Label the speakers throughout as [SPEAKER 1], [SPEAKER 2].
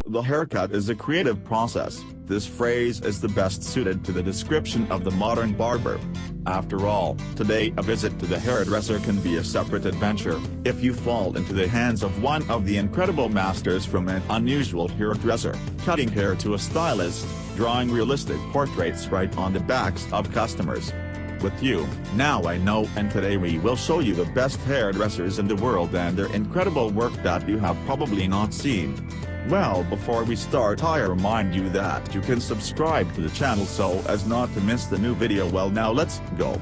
[SPEAKER 1] The haircut is a creative process. This phrase is the best suited to the description of the modern barber. After all, today a visit to the hairdresser can be a separate adventure, if you fall into the hands of one of the incredible masters, from an unusual hairdresser, cutting hair, to a stylist, drawing realistic portraits right on the backs of customers. With you, Now I Know, and today we will show you the best hairdressers in the world and their incredible work that you have probably not seen. Well, before we start, I remind you that you can subscribe to the channel so as not to miss the new video. Well, now let's go.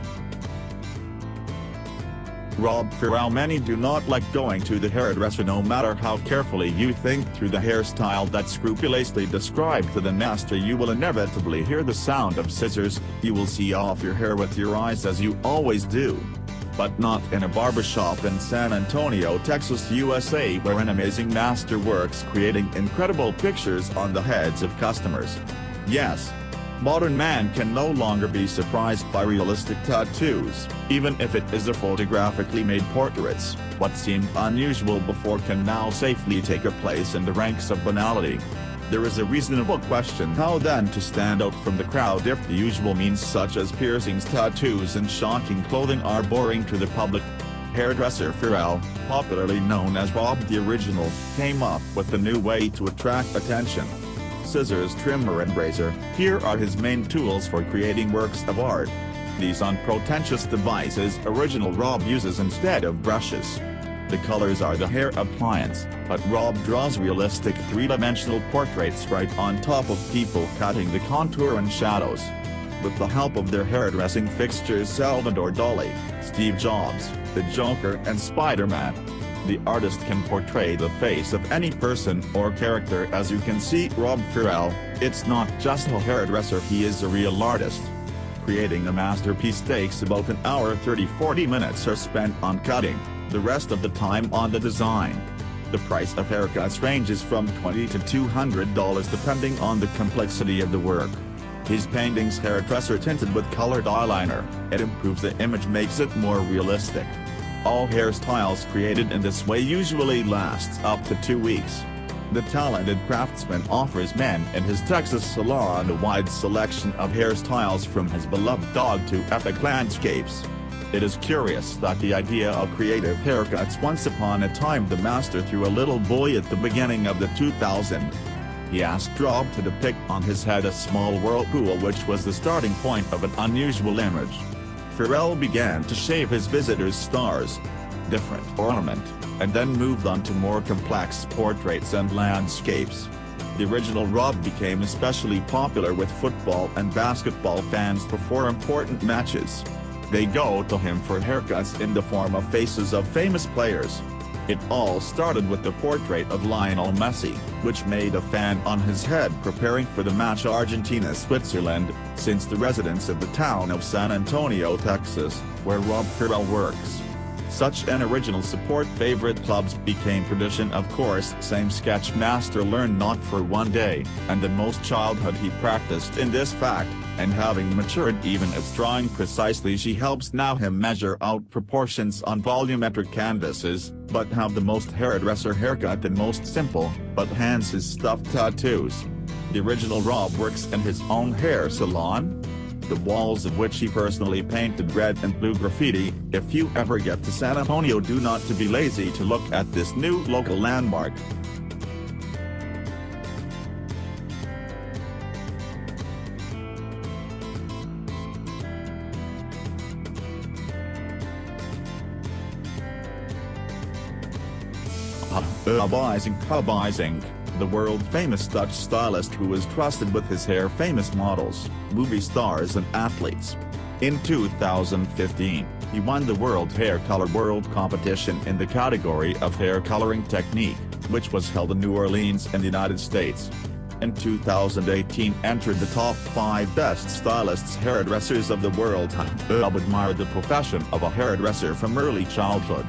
[SPEAKER 1] Rob Farrell. Many do not like going to the hairdresser, no matter how carefully you think through the hairstyle that's scrupulously described to the master. You will inevitably hear the sound of scissors. You will see off your hair with your eyes, as you always do. But not in a barbershop in San Antonio, Texas, USA, where an amazing master works creating incredible pictures on the heads of customers. Yes, modern man can no longer be surprised by realistic tattoos, even if it is a photographically made portraits. What seemed unusual before can now safely take a place in the ranks of banality. There is a reasonable question: how then to stand out from the crowd if the usual means such as piercings, tattoos and shocking clothing are boring to the public? Hairdresser Farrell, popularly known as Rob the Original, came up with a new way to attract attention: scissors, trimmer and razor. Here are his main tools for creating works of art. These unpretentious devices Original Rob uses instead of brushes. The colors are the hair appliance, but Rob draws realistic three-dimensional portraits right on top of people, cutting the contour and shadows. With the help of their hairdressing fixtures Salvador Dali, Steve Jobs, the Joker and Spider-Man, the artist can portray the face of any person or character. As you can see, Rob Farrell, it's not just a hairdresser, he is a real artist. Creating a masterpiece takes about an hour. 30–40 minutes are spent on cutting, the rest of the time on the design. The price of haircuts ranges from $20 to $200 depending on the complexity of the work. His paintings hairdresser tinted with colored eyeliner. It improves the image, makes it more realistic. All hairstyles created in this way usually lasts up to 2 weeks. The talented craftsman offers men in his Texas salon a wide selection of hairstyles, from his beloved dog to epic landscapes. It is curious that the idea of creative haircuts once upon a time the master threw a little boy at the beginning of the 2000s. He asked Rob to depict on his head a small whirlpool, which was the starting point of an unusual image. Farrell began to shave his visitors' stars, different ornament, and then moved on to more complex portraits and landscapes. The Original Rob became especially popular with football and basketball fans before important matches. They go to him for haircuts in the form of faces of famous players. It all started with the portrait of Lionel Messi, which made a fan on his head preparing for the match Argentina-Switzerland, since the residents of the town of San Antonio, Texas, where Rob Farrell works. Such an original support favorite clubs became tradition. Of course, same sketch master learned not for one day, and in most childhood he practiced in this fact, and having matured even at drawing precisely, she helps now him measure out proportions on volumetric canvases, but have the most hairdresser haircut and most simple, but hands his stuffed tattoos. The Original Rob works in his own hair salon, the walls of which he personally painted red and blue graffiti. If you ever get to San Antonio, do not to be lazy to look at this new local landmark. Hubizing, the world-famous Dutch stylist who is trusted with his hair famous models, movie stars and athletes. In 2015, he won the World Hair Color World Competition in the category of hair coloring technique, which was held in New Orleans in the United States. In 2018, entered the top 5 best stylists hairdressers of the world. Rob admired the profession of a hairdresser from early childhood.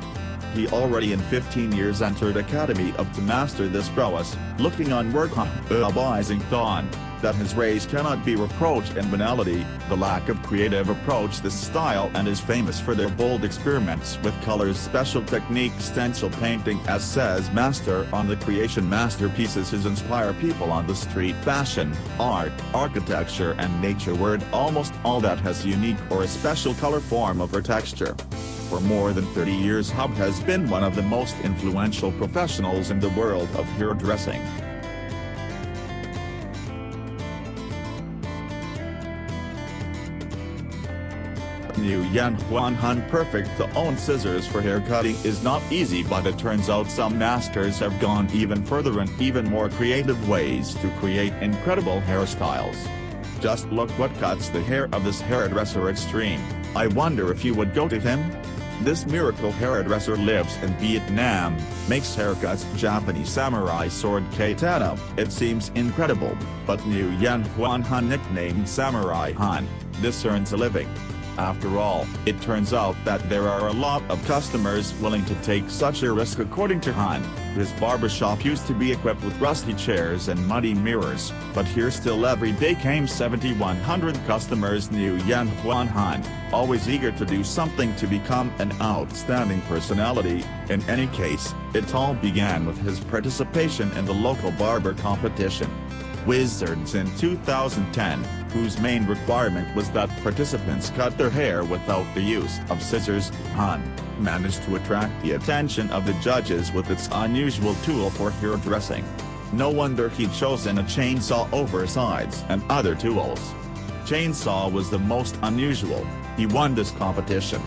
[SPEAKER 1] He already in 15 years entered Academy of to master this prowess, looking on work on Hubizing Dawn, that his race cannot be reproached in banality, the lack of creative approach this style, and is famous for their bold experiments with colors, special technique, stencil painting, as says Master on the creation masterpieces his inspire people on the street, fashion, art, architecture and nature word almost all that has unique or a special color, form or texture. For more than 30 years Hub has been one of the most influential professionals in the world of hairdressing. New Yan Huan Han. Perfect to own scissors for haircutting is not easy, but it turns out some masters have gone even further and even more creative ways to create incredible hairstyles. Just look what cuts the hair of this hairdresser extreme. I wonder if you would go to him? This miracle hairdresser lives in Vietnam, makes haircuts Japanese samurai sword katana. It seems incredible, but New Yan Huan Han, nicknamed Samurai Han, this earns a living. After all, it turns out that there are a lot of customers willing to take such a risk. According to Han, his barbershop used to be equipped with rusty chairs and muddy mirrors, but here still every day came 7,100 customers. New Yan Huan Han, always eager to do something to become an outstanding personality. In any case, it all began with his participation in the local barber competition, Wizards, in 2010, whose main requirement was that participants cut their hair without the use of scissors. Han managed to attract the attention of the judges with its unusual tool for hairdressing. No wonder he'd chosen a chainsaw over sides and other tools. Chainsaw was the most unusual. He won this competition.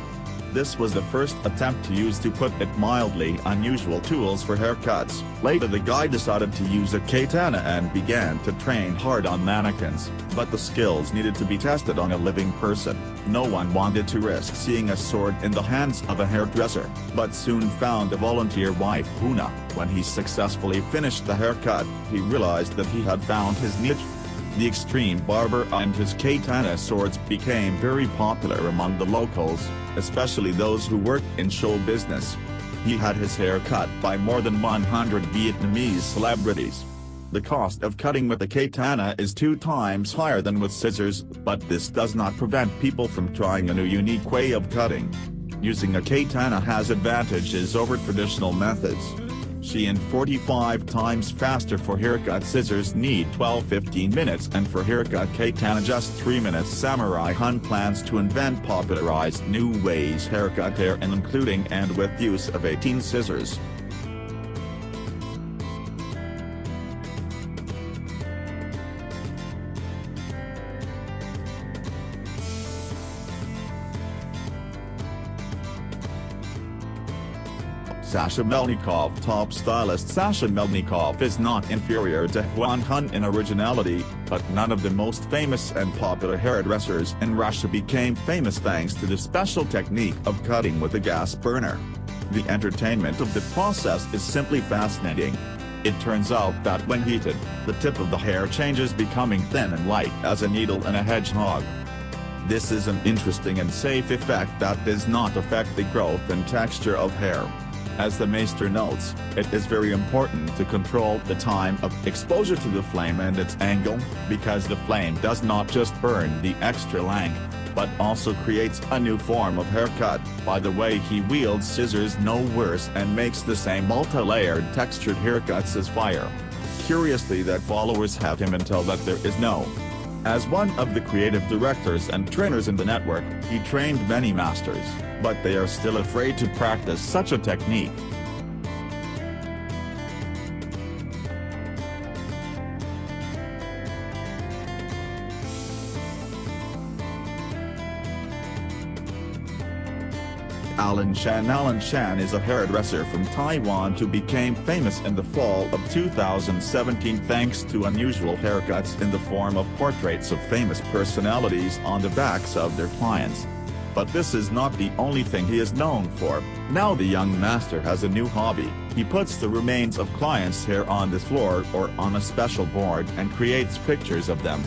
[SPEAKER 1] This was the first attempt, to use, to put it mildly, unusual tools for haircuts. Later the guy decided to use a katana and began to train hard on mannequins, but the skills needed to be tested on a living person. No one wanted to risk seeing a sword in the hands of a hairdresser, but soon found a volunteer wife, Huna. When he successfully finished the haircut, he realized that he had found his niche. The extreme barber and his katana swords became very popular among the locals, especially those who worked in show business. He had his hair cut by more than 100 Vietnamese celebrities. The cost of cutting with a katana is 2 times higher than with scissors, but this does not prevent people from trying a new unique way of cutting. Using a katana has advantages over traditional methods. She and 45 times faster. For haircut scissors need 12-15 minutes, and for haircut katana just 3 minutes. Samurai Han plans to popularize new ways haircut hair, and including and with use of 18 scissors. Sasha Melnikov. Top stylist Sasha Melnikov is not inferior to Huan Han in originality, but none of the most famous and popular hairdressers in Russia became famous thanks to the special technique of cutting with a gas burner. The entertainment of the process is simply fascinating. It turns out that when heated, the tip of the hair changes, becoming thin and light as a needle in a hedgehog. This is an interesting and safe effect that does not affect the growth and texture of hair. As the Maester notes, it is very important to control the time of exposure to the flame and its angle, because the flame does not just burn the extra length, but also creates a new form of haircut. By the way, he wields scissors no worse and makes the same multi-layered textured haircuts as fire. Curiously, that followers have him until that there is no. As one of the creative directors and trainers in the network, he trained many masters, but they are still afraid to practice such a technique. Alan Shan. Alan Shan is a hairdresser from Taiwan who became famous in the fall of 2017 thanks to unusual haircuts in the form of portraits of famous personalities on the backs of their clients. But this is not the only thing he is known for. Now the young master has a new hobby. He puts the remains of clients' hair on the floor or on a special board and creates pictures of them.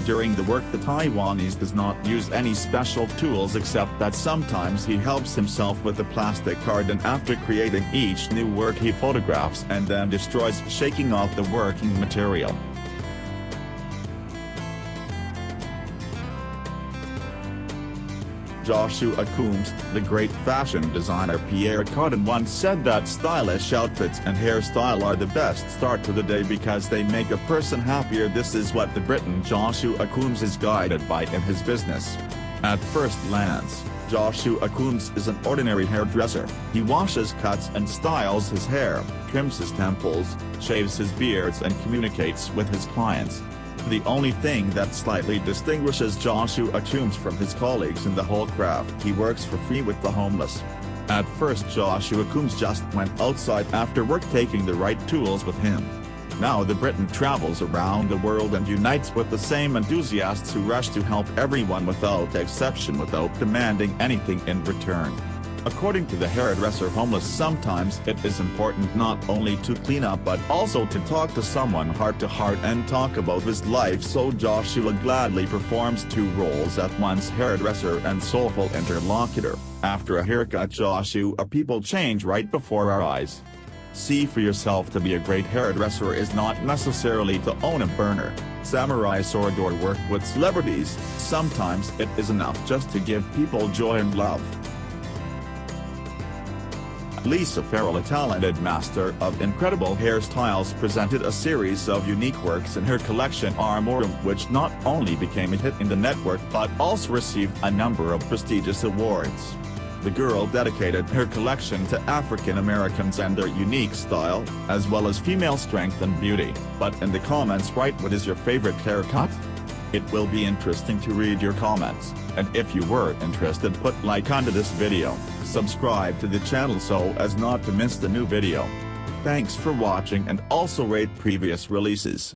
[SPEAKER 1] During the work, the Taiwanese does not use any special tools, except that sometimes he helps himself with a plastic card, and after creating each new work he photographs and then destroys, shaking off the working material. Joshua Coombs, the great fashion designer Pierre Cardin once said that stylish outfits and hairstyle are the best start to the day because they make a person happier. This is what the Briton Joshua Coombs is guided by in his business. At first glance, Joshua Coombs is an ordinary hairdresser. He washes, cuts and styles his hair, trims his temples, shaves his beards and communicates with his clients. The only thing that slightly distinguishes Joshua Coombs from his colleagues in the whole craft: he works for free with the homeless. At first Joshua Coombs just went outside after work taking the right tools with him. Now the Briton travels around the world and unites with the same enthusiasts who rush to help everyone without exception without demanding anything in return. According to the hairdresser homeless, sometimes it is important not only to clean up but also to talk to someone heart to heart and talk about his life, so Joshua gladly performs two roles at once: hairdresser and soulful interlocutor. After a haircut, Joshua people change right before our eyes. See for yourself. To be a great hairdresser is not necessarily to own a burner, samurai sword or work with celebrities. Sometimes it is enough just to give people joy and love. Lisa Farrell, a talented master of incredible hairstyles, presented a series of unique works in her collection Armorum, which not only became a hit in the network but also received a number of prestigious awards. The girl dedicated her collection to African Americans and their unique style, as well as female strength and beauty. But in the comments write, what is your favorite haircut? It will be interesting to read your comments, and if you were interested, put like onto this video, subscribe to the channel so as not to miss the new video. Thanks for watching and also rate previous releases.